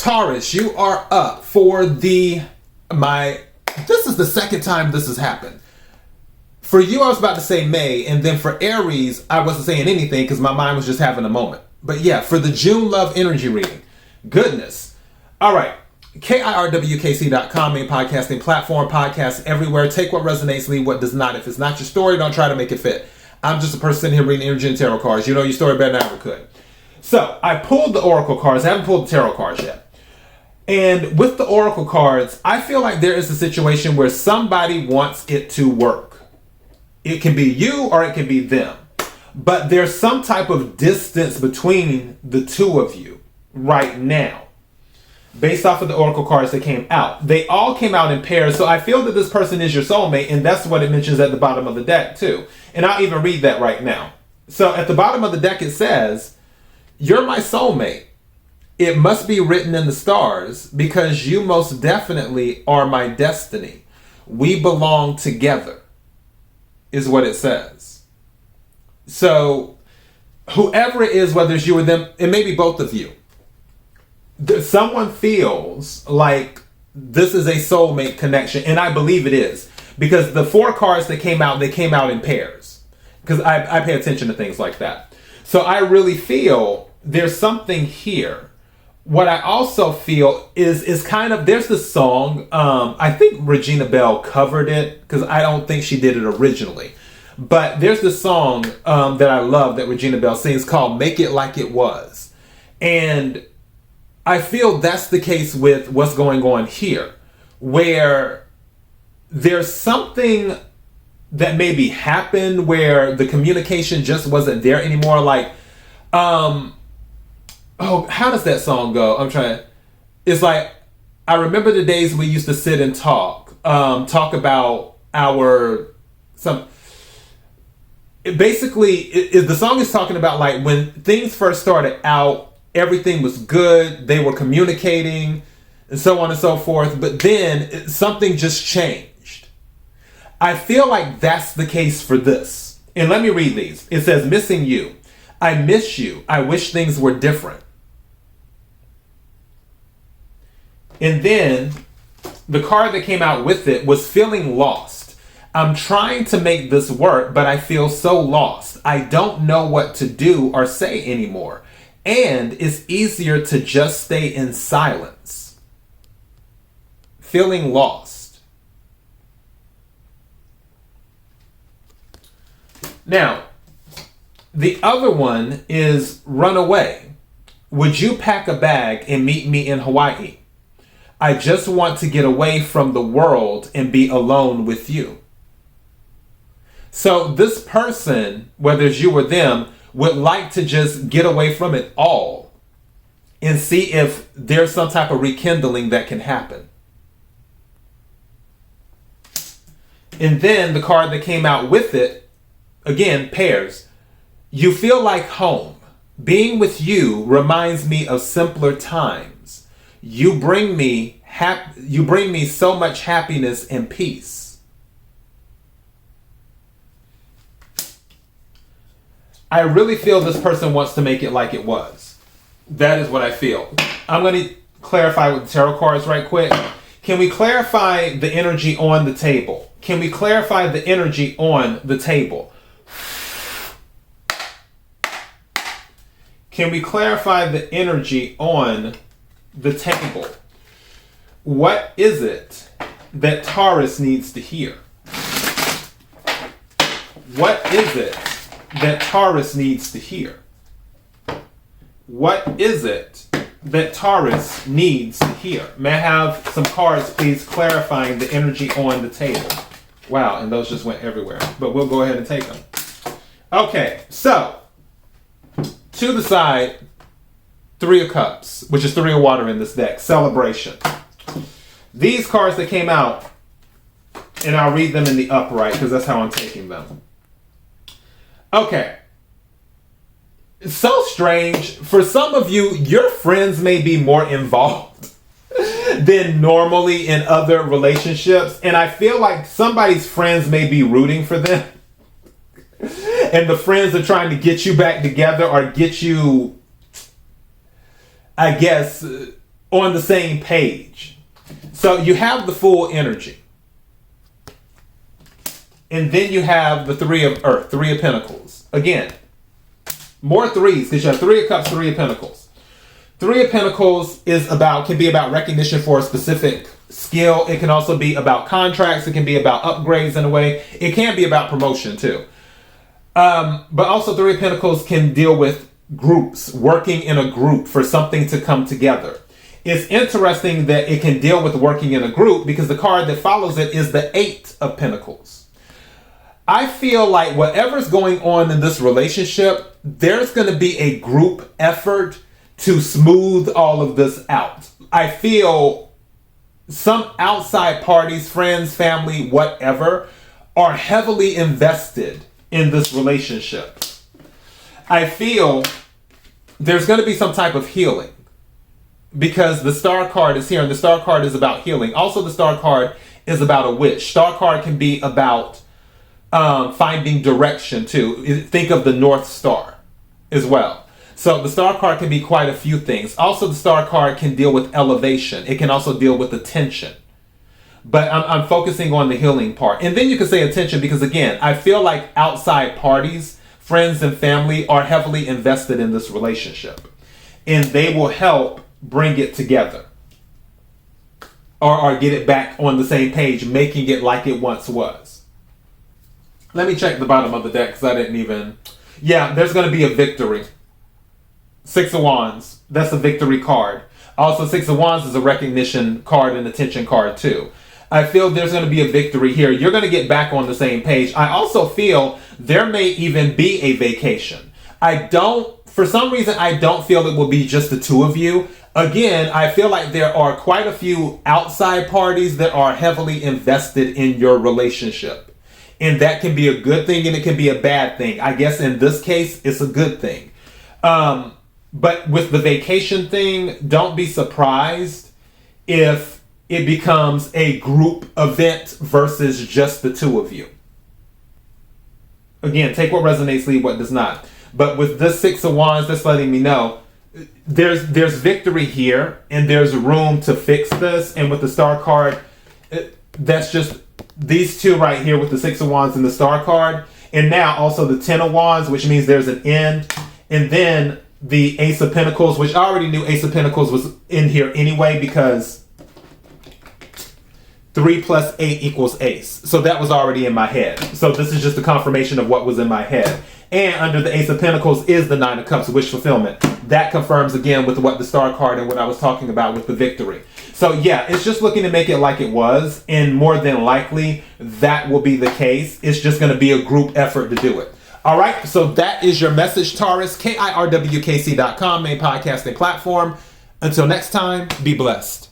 Taurus, you are up for this is the second time this has happened. For you, I was about to say May, and then for Aries, I wasn't saying anything because my mind was just having a moment. But yeah, for the June love energy reading. Goodness. All right. KIRWKC.com, main podcasting platform, podcasts everywhere. Take what resonates, leave what does not. If it's not your story, don't try to make it fit. I'm just a person sitting here reading energy and tarot cards. You know your story better than I ever could. So I pulled the oracle cards. I haven't pulled the tarot cards yet. And with the oracle cards, I feel like there is a situation where somebody wants it to work. It can be you or it can be them. But there's some type of distance between the two of you right now. Based off of the oracle cards that came out. They all came out in pairs, so I feel that this person is your soulmate, and that's what it mentions at the bottom of the deck too. And I'll even read that right now. So at the bottom of the deck it says, "You're my soulmate. It must be written in the stars because you most definitely are my destiny. We belong together," is what it says. So whoever it is, whether it's you or them, it may be both of you. Someone feels like this is a soulmate connection, and I believe it is, because the 4 cards that came out, they came out in pairs, because I pay attention to things like that. So I really feel there's something here. What I also feel is kind of, there's this song, I think Regina Belle covered it, because I don't think she did it originally, but there's this song that I love that Regina Belle sings called "Make It Like It Was," and I feel that's the case with what's going on here, where there's something that maybe happened where the communication just wasn't there anymore. Like, how does that song go? It's like, I remember the days we used to sit and talk about the song is talking about like when things first started out, everything was good, they were communicating, and so on and so forth, but then something just changed. I feel like that's the case for this. And let me read these. It says, "Missing you. I miss you. I wish things were different." And then the card that came out with it was "Feeling lost. I'm trying to make this work, but I feel so lost. I don't know what to do or say anymore. And it's easier to just stay in silence." Feeling lost. Now, the other one is "Run away. Would you pack a bag and meet me in Hawaii? I just want to get away from the world and be alone with you." So this person, whether it's you or them, would like to just get away from it all and see if there's some type of rekindling that can happen. And then the card that came out with it, again, pairs. "You feel like home. Being with you reminds me of simpler times. You bring me so much happiness and peace." I really feel this person wants to make it like it was. That is what I feel. I'm going to clarify with the tarot cards right quick. Can we clarify the energy on the table? Can we clarify the energy on the table? Can we clarify the energy on the table? What is it that Taurus needs to hear? What is it that Taurus needs to hear? What is it that Taurus needs to hear? May I have some cards, please, clarifying the energy on the table? Wow, and those just went everywhere, but we'll go ahead and take them. Okay, so to the side, 3 of Cups, which is 3 of water in this deck. Celebration. These cards that came out, and I'll read them in the upright because that's how I'm taking them. Okay. It's so strange. For some of you, your friends may be more involved than normally in other relationships. And I feel like somebody's friends may be rooting for them. And the friends are trying to get you back together or get you, I guess, on the same page. So you have the full energy. And then you have the Three of Earth, Three of Pentacles. Again, more threes, because you have Three of Cups, Three of Pentacles. Three of Pentacles can be about recognition for a specific skill. It can also be about contracts. It can be about upgrades in a way. It can be about promotion too. But also Three of Pentacles can deal with groups, working in a group for something to come together. It's interesting that it can deal with working in a group because the card that follows it is the Eight of Pentacles. I feel like whatever's going on in this relationship, there's going to be a group effort to smooth all of this out. I feel some outside parties, friends, family, whatever, are heavily invested in this relationship. I feel there's going to be some type of healing because the Star card is here and the Star card is about healing. Also, the Star card is about a wish. Star card can be about finding direction too. Think of the North Star as well. So the Star card can be quite a few things. Also, the Star card can deal with elevation. It can also deal with attention. But I'm focusing on the healing part. And then you can say attention because, again, I feel like outside parties, friends and family are heavily invested in this relationship. And they will help bring it together. Or get it back on the same page, making it like it once was. Let me check the bottom of the deck because I didn't even... Yeah, there's going to be a victory. Six of Wands. That's a victory card. Also, Six of Wands is a recognition card and attention card too. I feel there's going to be a victory here. You're going to get back on the same page. I also feel there may even be a vacation. For some reason, I don't feel it will be just the two of you. Again, I feel like there are quite a few outside parties that are heavily invested in your relationship. And that can be a good thing and it can be a bad thing. I guess in this case, it's a good thing. But with the vacation thing, don't be surprised if it becomes a group event versus just the two of you. Again, take what resonates, leave what does not. But with this Six of Wands, that's letting me know there's victory here and there's room to fix this. And with the Star card, that's just these two right here with the Six of Wands and the Star card. And now also the Ten of Wands, which means there's an end. And then the Ace of Pentacles, which I already knew Ace of Pentacles was in here anyway because 3 + 8 = Ace. So that was already in my head. So this is just a confirmation of what was in my head. And under the Ace of Pentacles is the Nine of Cups, wish fulfillment. That confirms again with what the Star card and what I was talking about with the victory. So yeah, it's just looking to make it like it was. And more than likely, that will be the case. It's just going to be a group effort to do it. All right, so that is your message, Taurus. KIRWKC.com, main podcasting platform. Until next time, be blessed.